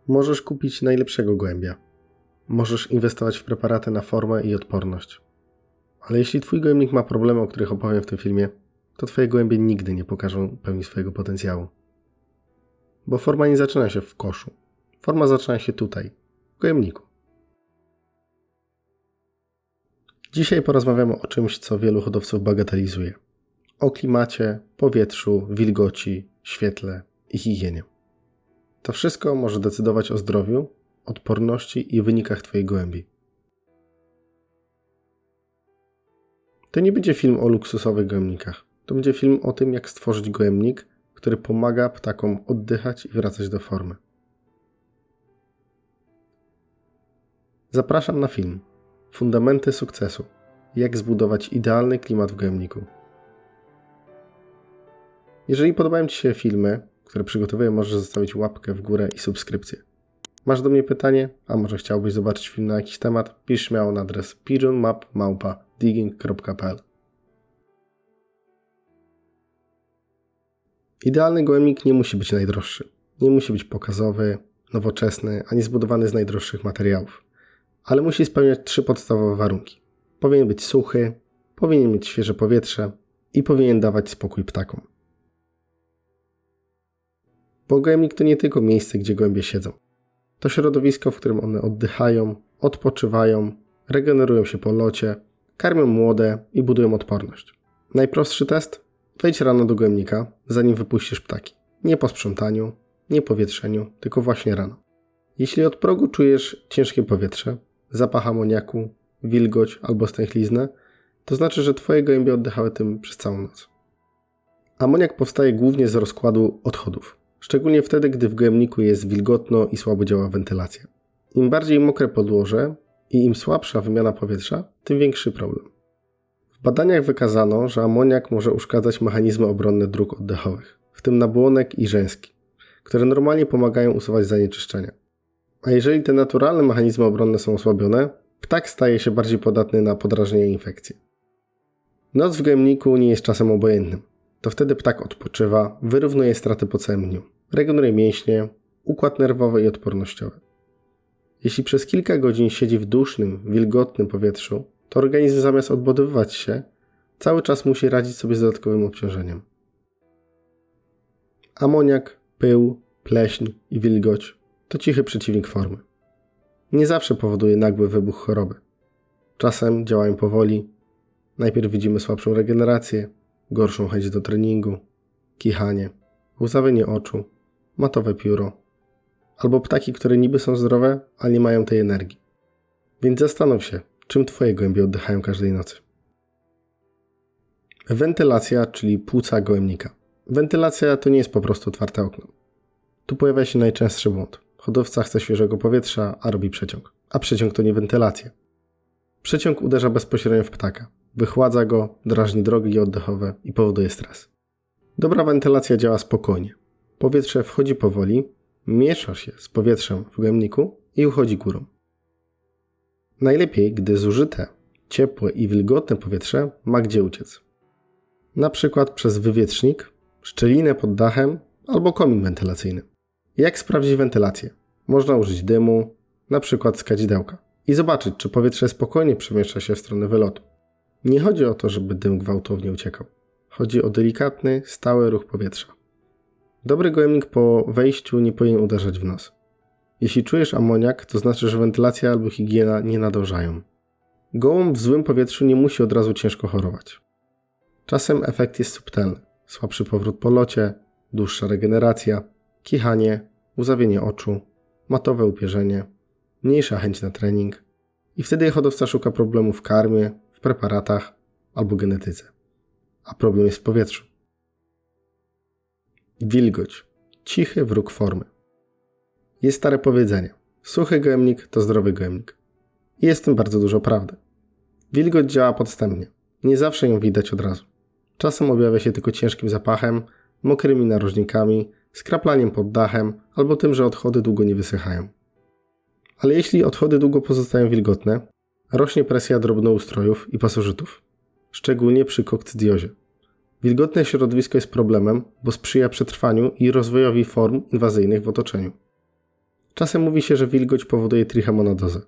Możesz kupić najlepszego gołębia. Możesz inwestować w preparaty na formę i odporność. Ale jeśli twój gołębnik ma problemy, o których opowiem w tym filmie, to twoje gołębie nigdy nie pokażą pełni swojego potencjału. Bo forma nie zaczyna się w koszu. Forma zaczyna się tutaj, w gołębniku. Dzisiaj porozmawiamy o czymś, co wielu hodowców bagatelizuje. O klimacie, powietrzu, wilgoci, świetle i higienie. To wszystko może decydować o zdrowiu, odporności i wynikach twojej gołębi. To nie będzie film o luksusowych gołębnikach. To będzie film o tym, jak stworzyć gołębnik, który pomaga ptakom oddychać i wracać do formy. Zapraszam na film Fundamenty sukcesu. Jak zbudować idealny klimat w gołębniku. Jeżeli podobają ci się filmy, które przygotowuję, możesz zostawić łapkę w górę i subskrypcję. Masz do mnie pytanie, a może chciałbyś zobaczyć film na jakiś temat? Pisz śmiało na adres pigeonmap@digging.pl. Idealny gołębnik nie musi być najdroższy. Nie musi być pokazowy, nowoczesny, ani zbudowany z najdroższych materiałów. Ale musi spełniać 3 podstawowe warunki. Powinien być suchy, powinien mieć świeże powietrze i powinien dawać spokój ptakom. Bo gołębnik to nie tylko miejsce, gdzie gołębie siedzą. To środowisko, w którym one oddychają, odpoczywają, regenerują się po locie, karmią młode i budują odporność. Najprostszy test? Wejdź rano do gołębnika, zanim wypuścisz ptaki. Nie po sprzątaniu, nie po wietrzeniu, tylko właśnie rano. Jeśli od progu czujesz ciężkie powietrze, zapach amoniaku, wilgoć albo stęchliznę, to znaczy, że twoje gołębie oddychały tym przez całą noc. Amoniak powstaje głównie z rozkładu odchodów. Szczególnie wtedy, gdy w gołębniku jest wilgotno i słabo działa wentylacja. Im bardziej mokre podłoże i im słabsza wymiana powietrza, tym większy problem. W badaniach wykazano, że amoniak może uszkadzać mechanizmy obronne dróg oddechowych, w tym nabłonek i rzęski, które normalnie pomagają usuwać zanieczyszczenia. A jeżeli te naturalne mechanizmy obronne są osłabione, ptak staje się bardziej podatny na podrażnienia i infekcje. Noc w gołębniku nie jest czasem obojętnym. To wtedy ptak odpoczywa, wyrównuje straty po całym dniu, regeneruje mięśnie, układ nerwowy i odpornościowy. Jeśli przez kilka godzin siedzi w dusznym, wilgotnym powietrzu, to organizm zamiast odbudowywać się, cały czas musi radzić sobie z dodatkowym obciążeniem. Amoniak, pył, pleśń i wilgoć to cichy przeciwnik formy. Nie zawsze powoduje nagły wybuch choroby. Czasem działają powoli. Najpierw widzimy słabszą regenerację, gorszą chęć do treningu, kichanie, łzawienie oczu, matowe pióro, albo ptaki, które niby są zdrowe, ale nie mają tej energii. Więc zastanów się, czym twoje gołębie oddychają każdej nocy. Wentylacja, czyli płuca gołębnika. Wentylacja to nie jest po prostu otwarte okno. Tu pojawia się najczęstszy błąd. Hodowca chce świeżego powietrza, a robi przeciąg. A przeciąg to nie wentylacja. Przeciąg uderza bezpośrednio w ptaka. Wychładza go, drażni drogi oddechowe i powoduje stres. Dobra wentylacja działa spokojnie. Powietrze wchodzi powoli, miesza się z powietrzem w gołębniku i uchodzi górą. Najlepiej, gdy zużyte, ciepłe i wilgotne powietrze ma gdzie uciec. Na przykład przez wywietrznik, szczelinę pod dachem albo komin wentylacyjny. Jak sprawdzić wentylację? Można użyć dymu, na przykład z kadzidełka i zobaczyć, czy powietrze spokojnie przemieszcza się w stronę wylotu. Nie chodzi o to, żeby dym gwałtownie uciekał. Chodzi o delikatny, stały ruch powietrza. Dobry gołębnik po wejściu nie powinien uderzać w nos. Jeśli czujesz amoniak, to znaczy, że wentylacja albo higiena nie nadążają. Gołąb w złym powietrzu nie musi od razu ciężko chorować. Czasem efekt jest subtelny. Słabszy powrót po locie, dłuższa regeneracja, kichanie, łzawienie oczu, matowe upierzenie, mniejsza chęć na trening i wtedy hodowca szuka problemu w karmie, w preparatach albo genetyce. A problem jest w powietrzu. Wilgoć. Cichy wróg formy. Jest stare powiedzenie. Suchy gołębnik to zdrowy gołębnik. I jest w tym bardzo dużo prawdy. Wilgoć działa podstępnie. Nie zawsze ją widać od razu. Czasem objawia się tylko ciężkim zapachem, mokrymi narożnikami, skraplaniem pod dachem albo tym, że odchody długo nie wysychają. Ale jeśli odchody długo pozostają wilgotne, rośnie presja drobnoustrojów i pasożytów, szczególnie przy kokcydiozie. Wilgotne środowisko jest problemem, bo sprzyja przetrwaniu i rozwojowi form inwazyjnych w otoczeniu. Czasem mówi się, że wilgoć powoduje trichomonadozę.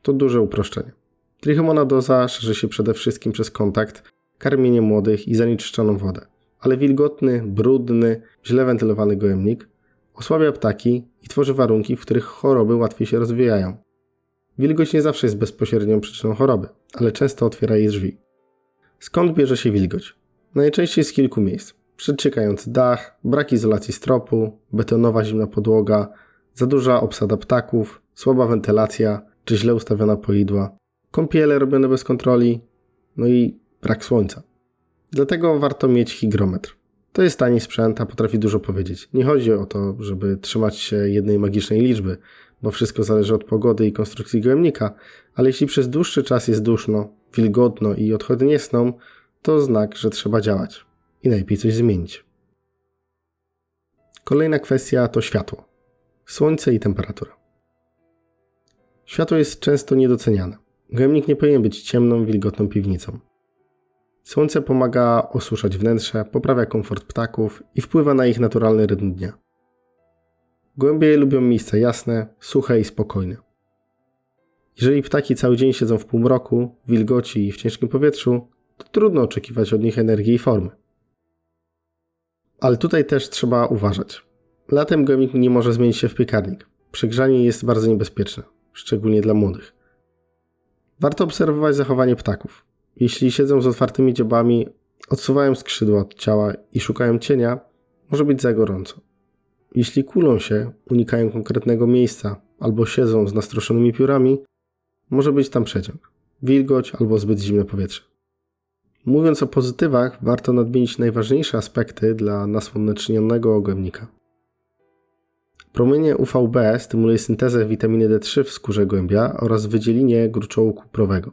To duże uproszczenie. Trichomonadoza szerzy się przede wszystkim przez kontakt, karmienie młodych i zanieczyszczoną wodę. Ale wilgotny, brudny, źle wentylowany gołębnik osłabia ptaki i tworzy warunki, w których choroby łatwiej się rozwijają. Wilgoć nie zawsze jest bezpośrednią przyczyną choroby, ale często otwiera jej drzwi. Skąd bierze się wilgoć? Najczęściej z kilku miejsc. Przeciekający dach, brak izolacji stropu, betonowa zimna podłoga, za duża obsada ptaków, słaba wentylacja czy źle ustawiona poidła, kąpiele robione bez kontroli, no i brak słońca. Dlatego warto mieć hygrometr. To jest tani sprzęt, a potrafi dużo powiedzieć. Nie chodzi o to, żeby trzymać się jednej magicznej liczby, bo wszystko zależy od pogody i konstrukcji gołębnika, ale jeśli przez dłuższy czas jest duszno, wilgotno i odchody nie sną, to znak, że trzeba działać i najlepiej coś zmienić. Kolejna kwestia to światło. Słońce i temperatura. Światło jest często niedoceniane. Gołębnik nie powinien być ciemną, wilgotną piwnicą. Słońce pomaga osuszać wnętrze, poprawia komfort ptaków i wpływa na ich naturalny rytm dnia. Gołębie lubią miejsca jasne, suche i spokojne. Jeżeli ptaki cały dzień siedzą w półmroku, w wilgoci i w ciężkim powietrzu, to trudno oczekiwać od nich energii i formy. Ale tutaj też trzeba uważać. Latem gołębnik nie może zmienić się w piekarnik. Przegrzanie jest bardzo niebezpieczne, szczególnie dla młodych. Warto obserwować zachowanie ptaków. Jeśli siedzą z otwartymi dziobami, odsuwają skrzydła od ciała i szukają cienia, może być za gorąco. Jeśli kulą się, unikają konkretnego miejsca albo siedzą z nastroszonymi piórami, może być tam przeciąg, wilgoć albo zbyt zimne powietrze. Mówiąc o pozytywach, warto nadmienić najważniejsze aspekty dla nasłonecznionego gołębnika. Promienie UVB stymuluje syntezę witaminy D3 w skórze gołębia oraz wydzielenie gruczołu kuprowego,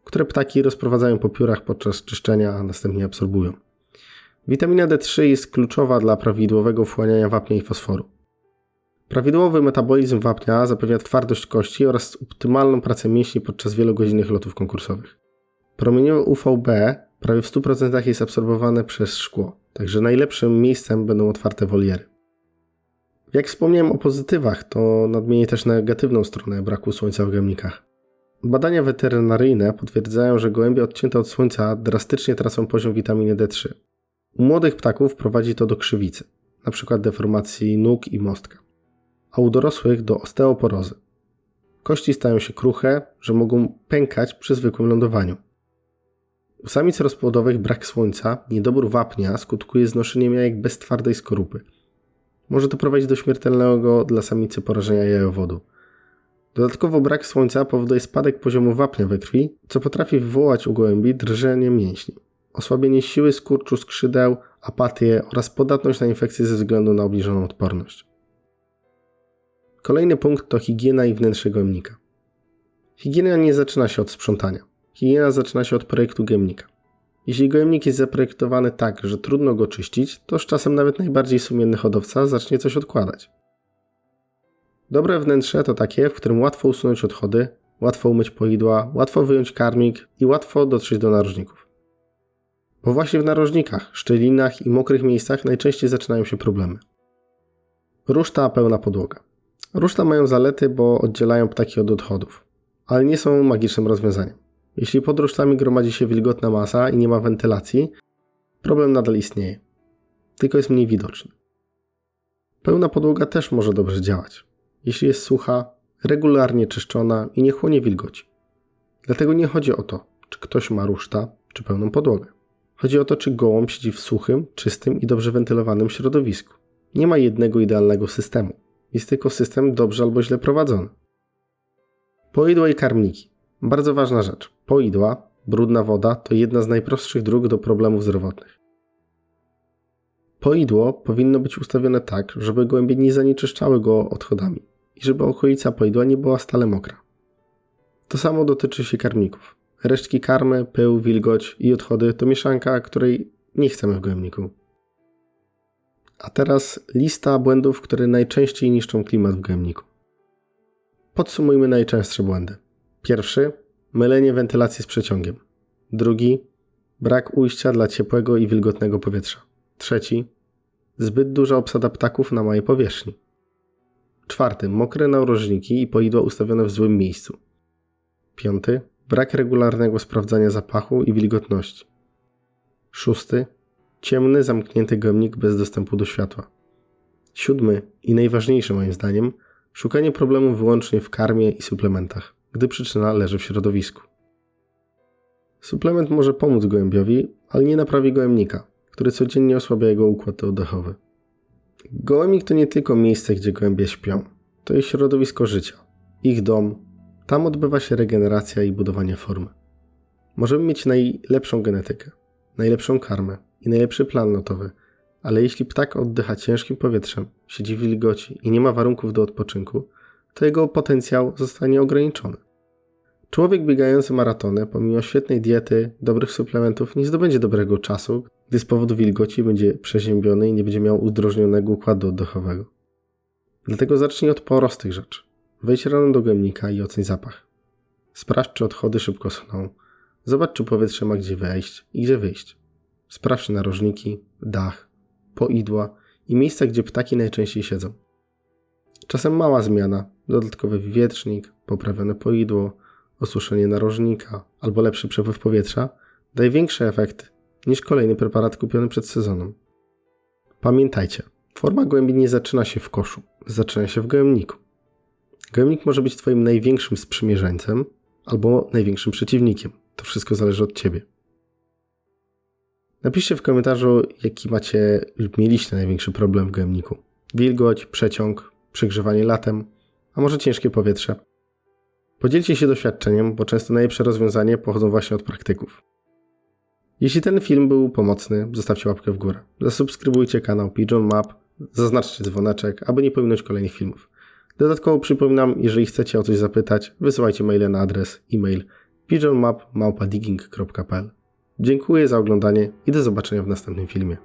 które ptaki rozprowadzają po piórach podczas czyszczenia, a następnie absorbują. Witamina D3 jest kluczowa dla prawidłowego wchłaniania wapnia i fosforu. Prawidłowy metabolizm wapnia zapewnia twardość kości oraz optymalną pracę mięśni podczas wielogodzinnych lotów konkursowych. Promienie UVB prawie w 100% jest absorbowane przez szkło, także najlepszym miejscem będą otwarte woliery. Jak wspomniałem o pozytywach, to nadmienię też negatywną stronę braku słońca w gołębnikach. Badania weterynaryjne potwierdzają, że gołębie odcięte od słońca drastycznie tracą poziom witaminy D3. U młodych ptaków prowadzi to do krzywicy, np. deformacji nóg i mostka, a u dorosłych do osteoporozy. Kości stają się kruche, że mogą pękać przy zwykłym lądowaniu. U samic rozpłodowych brak słońca, niedobór wapnia skutkuje znoszeniem jajek bez twardej skorupy. Może to prowadzić do śmiertelnego dla samicy porażenia jajowodu. Dodatkowo brak słońca powoduje spadek poziomu wapnia we krwi, co potrafi wywołać u gołębi drżenie mięśni, osłabienie siły skurczu skrzydeł, apatię oraz podatność na infekcje ze względu na obniżoną odporność. Kolejny punkt to higiena i wnętrze gołębnika. Higiena nie zaczyna się od sprzątania. Higiena zaczyna się od projektu gołębnika. Jeśli gołębnik jest zaprojektowany tak, że trudno go czyścić, to z czasem nawet najbardziej sumienny hodowca zacznie coś odkładać. Dobre wnętrze to takie, w którym łatwo usunąć odchody, łatwo umyć poidła, łatwo wyjąć karmik i łatwo dotrzeć do narożników. Bo właśnie w narożnikach, szczelinach i mokrych miejscach najczęściej zaczynają się problemy. Ruszta, pełna podłoga. Ruszta mają zalety, bo oddzielają ptaki od odchodów, ale nie są magicznym rozwiązaniem. Jeśli pod rusztami gromadzi się wilgotna masa i nie ma wentylacji, problem nadal istnieje, tylko jest mniej widoczny. Pełna podłoga też może dobrze działać, jeśli jest sucha, regularnie czyszczona i nie chłonie wilgoci. Dlatego nie chodzi o to, czy ktoś ma ruszta, czy pełną podłogę. Chodzi o to, czy gołąb siedzi w suchym, czystym i dobrze wentylowanym środowisku. Nie ma jednego idealnego systemu. Jest tylko system dobrze albo źle prowadzony. Poidła i karmniki. Bardzo ważna rzecz. Poidła, brudna woda to jedna z najprostszych dróg do problemów zdrowotnych. Poidło powinno być ustawione tak, żeby gołębie nie zanieczyszczały go odchodami i żeby okolica poidła nie była stale mokra. To samo dotyczy się karmników. Resztki karmy, pył, wilgoć i odchody to mieszanka, której nie chcemy w gołębniku. A teraz lista błędów, które najczęściej niszczą klimat w gołębniku. Podsumujmy najczęstsze błędy. Pierwszy, mylenie wentylacji z przeciągiem. Drugi, brak ujścia dla ciepłego i wilgotnego powietrza. Trzeci, zbyt duża obsada ptaków na małej powierzchni. 4. Mokre narożniki i poidła ustawione w złym miejscu. 5. Brak regularnego sprawdzania zapachu i wilgotności. 6. Ciemny, zamknięty gojemnik bez dostępu do światła. 7. I najważniejsze moim zdaniem, szukanie problemu wyłącznie w karmie i suplementach, gdy przyczyna leży w środowisku. Suplement może pomóc gołębiowi, ale nie naprawi gołębnika, który codziennie osłabia jego układ oddechowy. Gołębnik to nie tylko miejsce, gdzie gołębie śpią. To jest środowisko życia, ich dom. Tam odbywa się regeneracja i budowanie formy. Możemy mieć najlepszą genetykę, najlepszą karmę i najlepszy plan lotowy, ale jeśli ptak oddycha ciężkim powietrzem, siedzi w wilgoci i nie ma warunków do odpoczynku, to jego potencjał zostanie ograniczony. Człowiek biegający maratony, pomimo świetnej diety, dobrych suplementów, nie zdobędzie dobrego czasu, gdy z powodu wilgoci będzie przeziębiony i nie będzie miał uzdrożnionego układu oddechowego. Dlatego zacznij od prostych rzeczy. Wejdź rano do gojemnika i oceń zapach. Sprawdź, czy odchody szybko schną. Zobacz, czy powietrze ma gdzie wejść i gdzie wyjść. Sprawdź narożniki, dach, poidła i miejsca, gdzie ptaki najczęściej siedzą. Czasem mała zmiana, dodatkowy wietrznik, poprawione poidło, osuszenie narożnika albo lepszy przepływ powietrza daje większe efekty niż kolejny preparat kupiony przed sezonem. Pamiętajcie, forma gołębi nie zaczyna się w koszu, zaczyna się w gojemniku. Gojemnik może być Twoim największym sprzymierzeńcem albo największym przeciwnikiem. To wszystko zależy od Ciebie. Napiszcie w komentarzu, jaki macie lub mieliście największy problem w gojemniku. Wilgoć, przeciąg, przegrzewanie latem, a może ciężkie powietrze. Podzielcie się doświadczeniem, bo często najlepsze rozwiązania pochodzą właśnie od praktyków. Jeśli ten film był pomocny, zostawcie łapkę w górę. Zasubskrybujcie kanał Pigeon Map, zaznaczcie dzwoneczek, aby nie pominąć kolejnych filmów. Dodatkowo przypominam, jeżeli chcecie o coś zapytać, wysyłajcie maile na adres e-mail pigeonmap@digging.pl. Dziękuję za oglądanie i do zobaczenia w następnym filmie.